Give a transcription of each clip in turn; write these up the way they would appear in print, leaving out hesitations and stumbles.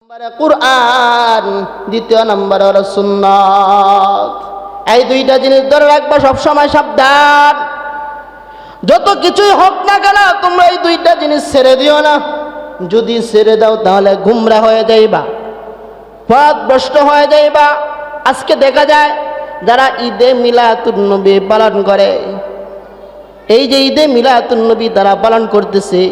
নম্বরে কুরআন, দ্বিতীয় নম্বরে হলো সুন্নাত। এই দুইটা জিনিস ধরে রাখবা সবসময়, সাবধান। যত কিছুই হোক না কেন তোমরা এই দুইটা জিনিস ছেড়ে দিও না। যদি ছেড়ে দাও তাহলে গুমরা হয়ে যাইবা, পথভ্রষ্ট হয়ে যাইবা। আজকে দেখা যায় যারা ঈদে মিলাদুন্নবী পালন করে, এই যে ঈদে মিলাদুন্নবী তারা পালন করতেছে,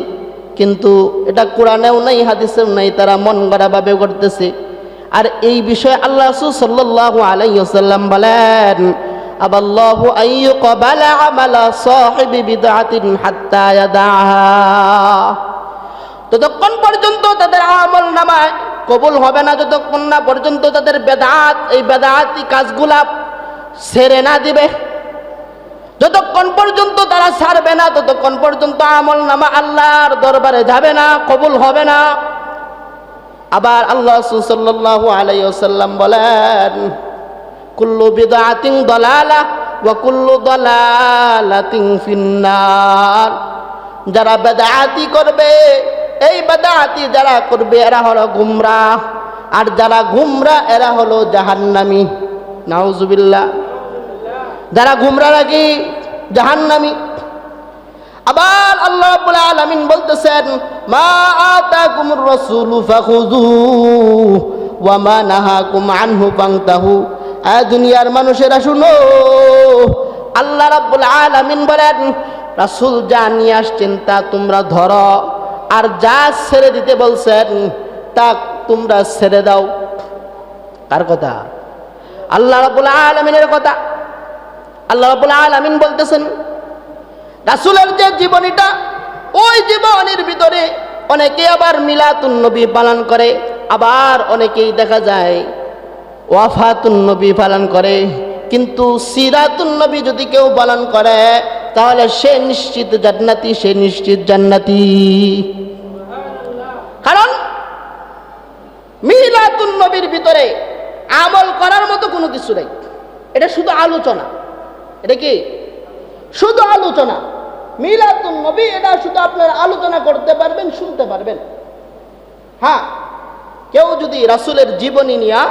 কিন্তু এটা কোরআনেও নাই, হাদিসেও নাই, তারা মন গড়া ভাবে করতেছে। আর এই বিষয়ে আল্লাহ রাসূল সাল্লাল্লাহু আলাইহি ওয়াসাল্লাম বলেন, আবাল্লাহু আইয়ুকবালা আমালা সাহিবি বিদআতিন হাত্তা ইয়াদাহা। ততক্ষণ পর্যন্ত তাদের আমল নামায় কবুল হবে না যতক্ষণ না পর্যন্ত তাদের বেদাত, এই বেদাতি কাজগুলা ছেড়ে না দিবে। যতক্ষণ পর্যন্ত তারা ছাড়বে না ততক্ষণ পর্যন্ত আমল নামা আল্লাহর দরবারে যাবে না, কবুল হবে না। আবার আল্লাহ রাসূল সাল্লাল্লাহু আলাইহি ওয়াসাল্লাম বলেন, কুল্লু বিদআতিন দালালাহ ওয়া কুল্লু দালালাতিন ফিন্নার। যারা বেদাতি করবে, এই বেদাতি যারা করবে এরা হলো গুমরাহ, আর যারা গুমরাহ এরা হলো জাহান্নামী। নাউজুবিল্লাহ। যারা গুমরা নাকি জাহান্নামী। আবার আল্লাহ রাব্বুল আলামিন বলতেছেন, মা আতাকুমুর রাসূলু ফাখুযুহু ওয়া মা নাহাকুম আনহু ফান্তাহু। দুনিয়ার মানুষেরা শুনো, আল্লাহ রাব্বুল আলামিন বলেন রাসূল যা নিয়ে আসছেন তা তোমরা ধরো, আর যা ছেড়ে দিতে বলছেন তা তোমরা ছেড়ে দাও। কার কথা? আল্লাহ রাব্বুল আলামিনের কথা। আল্লাহ রাব্বুল আলামিন বলতেছেন, রাসূলের যে জীবনীটা, ওই জীবনীর ভিতরে অনেকে আবার মিলাদুন নবী পালন করে, আবার অনেকেই দেখা যায় ওয়াফাতুন নবী পালন করে। কিন্তু সিরাতুন নবী যদি কেউ পালন করে তাহলে সে নিশ্চিত জান্নাতি, সে নিশ্চিত জান্নাতি। কারণ মিলাদুন নবীর ভিতরে আমল করার মতো কোনো কিছু নাই, এটা শুধু আলোচনা। এটা কি? শুধু আলোচনা। মিলাদুন নবী এটা শুধু আপনারা আলোচনা করতে পারবেন, শুনতে পারবেন। হ্যাঁ, কেউ যদি রাসূলের জীবনী নিয়ে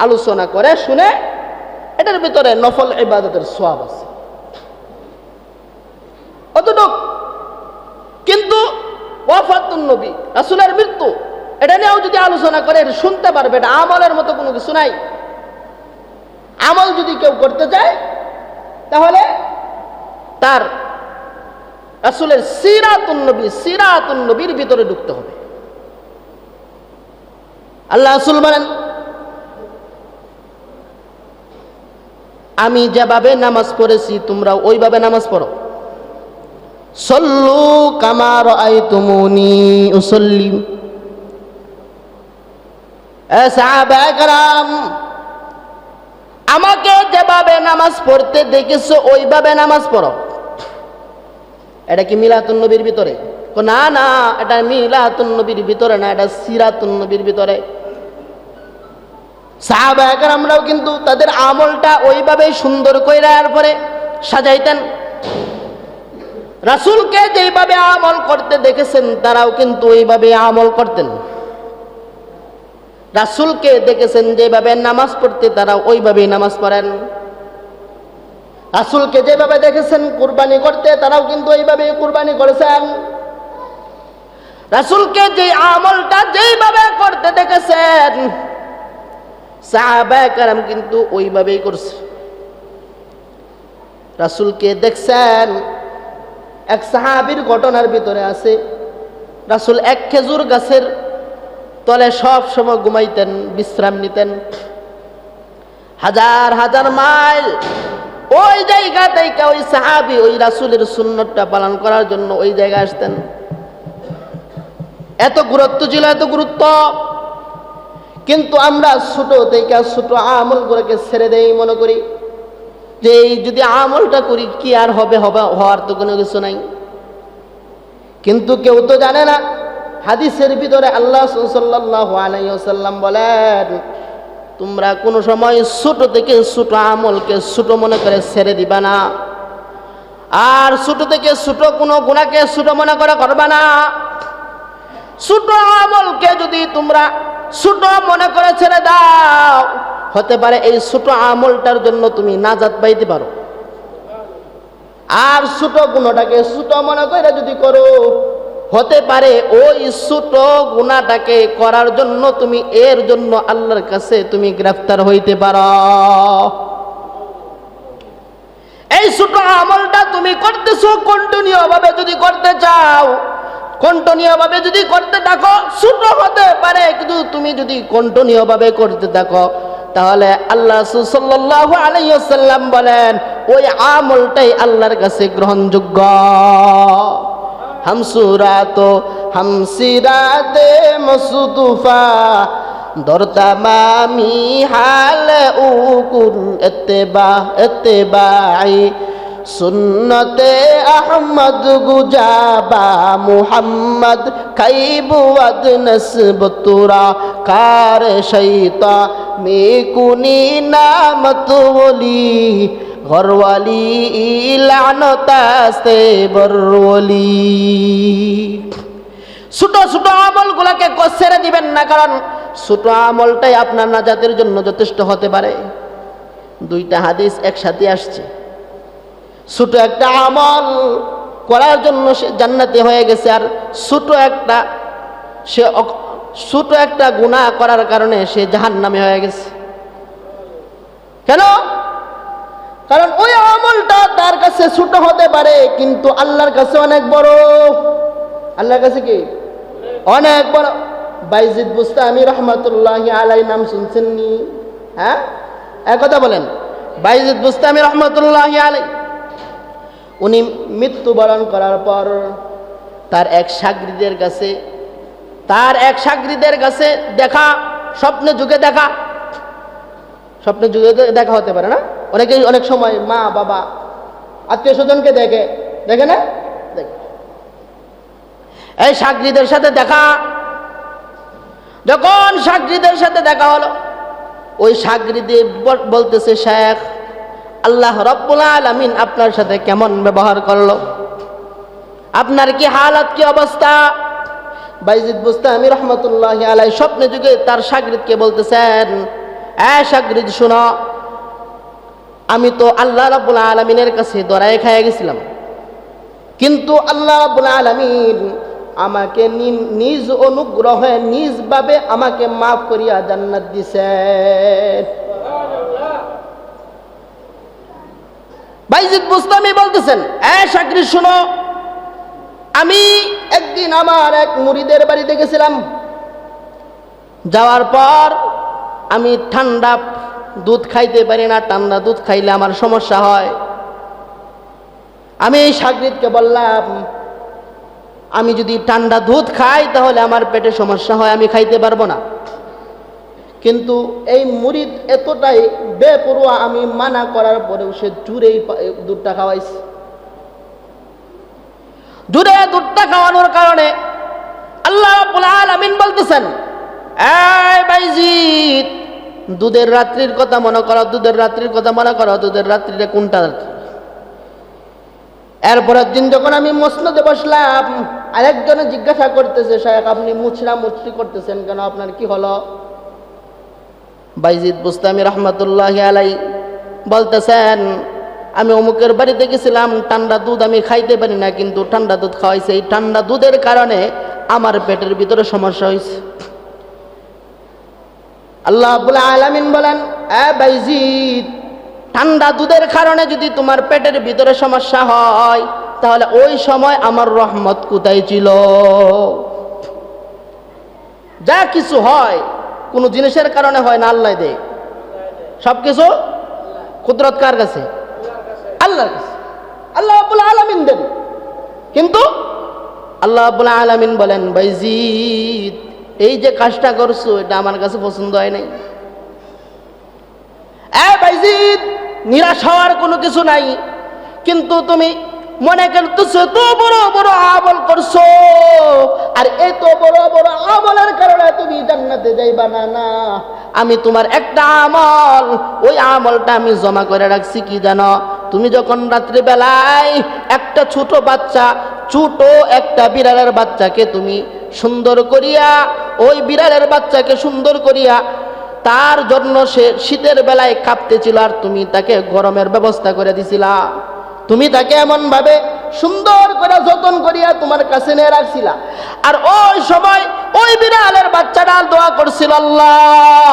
আলোচনা করে, শুনে, এটার ভিতরে নফল ইবাদতের সওয়াব আছে, অতটুক। কিন্তু ওয়াফাতুন নবী, রাসূলের মৃত্যু, এটা নিয়েও যদি আলোচনা করে, এটা শুনতে পারবে, এটা আমলের মতো কোনো কিছু নাই। আমল যদি কেউ করতে চায় তাহলে তার রাসূলের সিরাতুন নবীর ভিতরে ঢুকতে হবে। আল্লাহ রাসূল বলেন, আমি যেভাবে নামাজ পড়েছি তোমরা ওইভাবে নামাজ পড়ো। সল্লু কামা রাআইতুমুনি উসাল্লি। সাহাবায়ে কেরাম, আমাকে যেভাবে নামাজ পড়তে দেখেছো ওইভাবে নামাজ পড়ো। এটা কি মিলাদুন নবীর ভিতরে? না না, এটা মিলাদুন নবীর ভিতরে না, এটা সিরাতুন নবীর ভিতরে। সাহাবায়ে কেরামরাও কিন্তু তাদের আমলটা ওইভাবে সুন্দর কইরা এরপরে সাজাইতেন। রাসূলকে যেভাবে আমল করতে দেখেছেন তারাও কিন্তু ওইভাবে আমল করতেন। রাসূলকে দেখেছেন যেভাবে নামাজ পড়তে, তারা ওইভাবেই নামাজ পড়েন। রাসূলকে যেভাবে দেখেছেন কুরবানি করতে, তারাও কিন্তু ওইভাবেই কুরবানি করেছেন। রাসূলকে যে আমলটা যেভাবে করতে দেখেছেন সাহাবায়ে কেরাম কিন্তু ওইভাবেই করছে। রাসূলকে দেখছেন, এক সাহাবীর ঘটনার ভিতরে আছে, রাসূল এক খেজুর গাছের তলে সব সময় ঘুমাইতেন, বিশ্রাম নিতেন। হাজার হাজার মাইল ওই জায়গা থেকে ওই সাহাবী ওই রাসূলের সুন্নতটা পালন করার জন্য ওই জায়গায় আসতেন। এত গুরুত্ব ছিল, এত গুরুত্ব। কিন্তু আমরা ছোট থেকে ছোট আমলগুলোকে ছেড়ে দেই, মনে করি যে এই যদি আমলটা করি কি আর হবে, হওয়ার তো কোনো কিছু নাই। কিন্তু কেউ তো জানে না, হাদিসের ভিতরে আল্লাহ সাল্লাল্লাহু আলাইহি ওয়াসাল্লাম বলেন, তোমরা কোনো সময় ছোট থেকে ছোট আমলকে ছোট মনে করে ছেড়ে দিবা না, আর ছোট থেকে ছোট কোনো গুনাহকে ছোট মনে করে করবা না। ছোট আমলকে যদি তোমরা ছোট মনে করে ছেড়ে দাও, হতে পারে এই ছোট আমলটার জন্য তুমি নাজাত পাইতে পারো। আর ছোট গুণটাকে ছোট মনে করে যদি করো, হতে পারে ওই ছোট গুণাটাকে করার জন্য তুমি এর জন্য আল্লাহর কাছে তুমি গ্রেফতার হইতে পারো। এই ছোট আমলটা তুমি করতেছো, কন্টিনিউ ভাবে যদি করতে চাও, কন্টিনিউ ভাবে যদি করতে থাকো, ছোট হতে পারে কিন্তু তুমি যদি কন্টিনিউ ভাবে করতে থাকো, তাহলে আল্লাহ রাসূল সাল্লাল্লাহু আলাইহি ওয়াসাল্লাম বলেন ওই আমলটাই আল্লাহর কাছে গ্রহণযোগ্য। হামসুরাতো হামসিরাতে মুসতুফা দরতামামি হাল উকুর ইত্তেবাই সুন্নতে আহমদ গুজাবা মুহাম্মদ খাইবুয়াদ নসবতুরা কার শৈতা মেকুনি নামত ওলি ঘরওয়ালি লানতাস্তে বরওয়ালি। ছোট ছোট আমলগুলোকে ছেড়ে দিবেন না, কারণ ছোট আমলটাই আপনার নাজাতের জন্য যথেষ্ট হতে পারে। দুইটা হাদিস একসাথে আসছে, ছোট একটা আমল করার জন্য সে জান্নাতি হয়ে গেছে, আর ছোট একটা গুনাহ করার কারণে সে জাহান্নামে হয়ে গেছে। কেন? কারণ ওই আমলটা তার কাছে ছোট হতে পারে কিন্তু আল্লাহর কাছে অনেক বড়। আল্লাহর কাছে কি অনেক বড়। বাইজিদ বুস্তামি রহমাতুল্লাহি আলাইহি নাম শুনছেন নি? হ্যাঁ, এক কথা বলেন। বাইজিদ বুস্তামি রহমাতুল্লাহি আলাইহি উনি মৃত্যুবরণ করার পর তার এক শাগরিদের কাছে দেখা, স্বপ্নে যুগে দেখা হতে পারে না? অনেক সময় মা বাবা আত্মীয় স্বজনকে দেখে না? এই শাগরিদের সাথে দেখা, যখন শাগরিদের সাথে দেখা হলো, ওই শাগরিদ বলতেছে, শেখ আল্লাহ রাব্বুল আলামিন আপনার সাথে কেমন ব্যবহার করলো, আপনার কি হালাত, কি অবস্থা? বাইজিদ বুস্তামি রহমাতুল্লাহি আলাইহি স্বপ্নে যুগে তার শাগরিদকে বলতেছেন, শাগরিদ শোনো, আমি তো আল্লাহ রাব্বুল আলামিনের কাছে দরায়ে খেয়ে গেছিলাম, কিন্তু আল্লাহ রাব্বুল আলামিন আমাকে নিজ অনুগ্রহে নিজভাবে আমাকে মাফ করিয়া জান্নাত দিছেন। বাইজিদ বুস্তামি বলতেছেন, শাগরিদ শুনো, আমি একদিন আমার এক মুরিদের বাড়িতে গেছিলাম, যাওয়ার পর আমি ঠান্ডা দুধ খাইতে পারি না, ঠান্ডা দুধ খাইলে আমার সমস্যা হয়। আমি এই শাগরিদকে বললাম, আমি যদি ঠান্ডা দুধ খাই তাহলে আমার পেটে সমস্যা হয়, আমি খাইতে পারবো না। কিন্তু এই মুরিদ এতটাই বেপরোয়া, আমি মানা করার পরেও সে জুড়েই দুধটা খাওয়াইছে। জুড়ে দুধটা খাওয়ানোর কারণে আল্লাহ রাব্বুল আলামিন বলতেছেন, এই বাইজিদ, দুধের রাত্রির কথা মনে করো, দুধের রাত্রিরে কোনটা? এরপরের দিন যখন আমি মসনদে বসলাম, আরেকজনে জিজ্ঞাসা করতেছে, শায়েখ আপনি মুচড়ি করতেছেন কেন, আপনার কি হলো? বাইজিদ বুস্তামি রহমাতুল্লাহি আলাইহি বলতেছেন, আমি অমুকের বাড়িতে গেছিলাম, ঠান্ডা দুধ আমি খাইতে পারি না, কিন্তু ঠান্ডা দুধ খাওয়াইছে, এই ঠান্ডা দুধের কারণে আমার পেটের ভিতরে সমস্যা হয়েছে। আল্লাহ রাব্বুল আলামিন বলেন, বাইজিদ, ঠান্ডা দুধের কারণে যদি তোমার পেটের ভিতরে সমস্যা হয়, তাহলে ওই সময় আমার রহমত কোথায় ছিল? যা কিছু হয় কোন জিনিসের কারণে হয় না, আল্লাহ দেয় সবকিছু। কুদরত কার কাছে? আল্লাহর কাছে। আল্লাহ রাব্বুল আলামিন দেন, কিন্তু আল্লাহ রাব্বুল আলামিন বলেন, বাইজিদ, এই যে কাজটা করছো এটা আমার কাছে পছন্দ হয় নাই। বাইজিদ, নিরাশ হওয়ার কোনো কিছু নাই, কিন্তু তুমি মনে করতেছো এত বড় বড় আমল করছো, আর এত বড় বড় আমলের কারণে তুমি জান্নাতে যাইবা না। না, আমি তোমার একটা আমল, ওই আমলটা আমি জমা করে রাখছি, কি জানো? তুমি যখন রাত্রি বেলায় একটা ছোট একটা বিড়ালের বাচ্চাকে তুমি সুন্দর করিয়া, ওই বিড়ালের বাচ্চাকে সুন্দর করিয়া তার জন্য সে শীতের বেলায় কাঁপতেছিল, আর তুমি তাকে গরমের ব্যবস্থা করে দিছিলা। তুমি তাকে এমন ভাবে সুন্দর করে যত্ন করিয়া তোমার কাছে নিয়ে রাখছিলা। আর ওই সময় ওই বিড়ালের বাচ্চাটা দোয়া করছিল, আল্লাহ,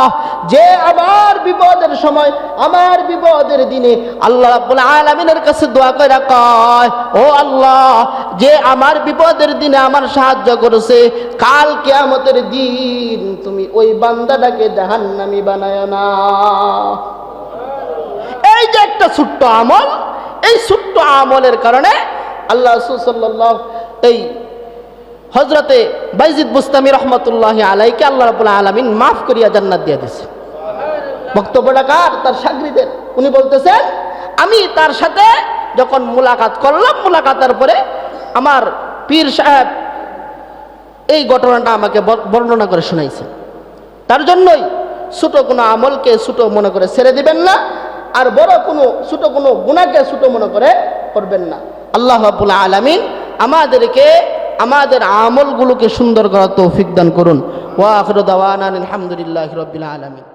যে আমার বিপদের সময়, আমার বিপদের দিনে আল্লাহ রাব্বুল আলামিনের কাছে দোয়া করে কয়, ও আল্লাহ, যে আমার বিপদের দিনে আমার সাহায্য করেছে, কাল কিয়ামতের দিন তুমি ওই বান্দাটাকে জাহান্নামী বানায় না। এই যে একটা ছোট্ট আমল, এই ছোট্ট আমলের কারণে আল্লাহ রাসূল সাল্লাল্লাহু এই হযরতে বাইজিদ বুস্তামি রহমাতুল্লাহি আলাইকে আল্লাহ রাব্বুল আলামিন মাফ করিয়া জান্নাত দিয়ে দিয়েছে। বক্তব্যটা কার? তার শাগরিদের। উনি বলতেছেন, আমি তার সাথে যখন মুলাকাত করলাম, মুলাকাতের পরে আমার পীর সাহেব এই ঘটনাটা আমাকে বর্ণনা করে শোনাইছেন। তার জন্যই ছোট কোনো আমলকে ছোট মনে করে ছেড়ে দিবেন না, আর বড় কোনো ছোট কোনো গুনাহকে ছোট মনে করে করবেন না। আল্লাহ রাব্বুল আলামিন আমাদেরকে আমাদের আমলগুলোকে সুন্দর করার তৌফিক দান করুন। ওয়া আখিরু দাওয়ানা আলহামদুলিল্লাহি রাব্বিল আলামিন।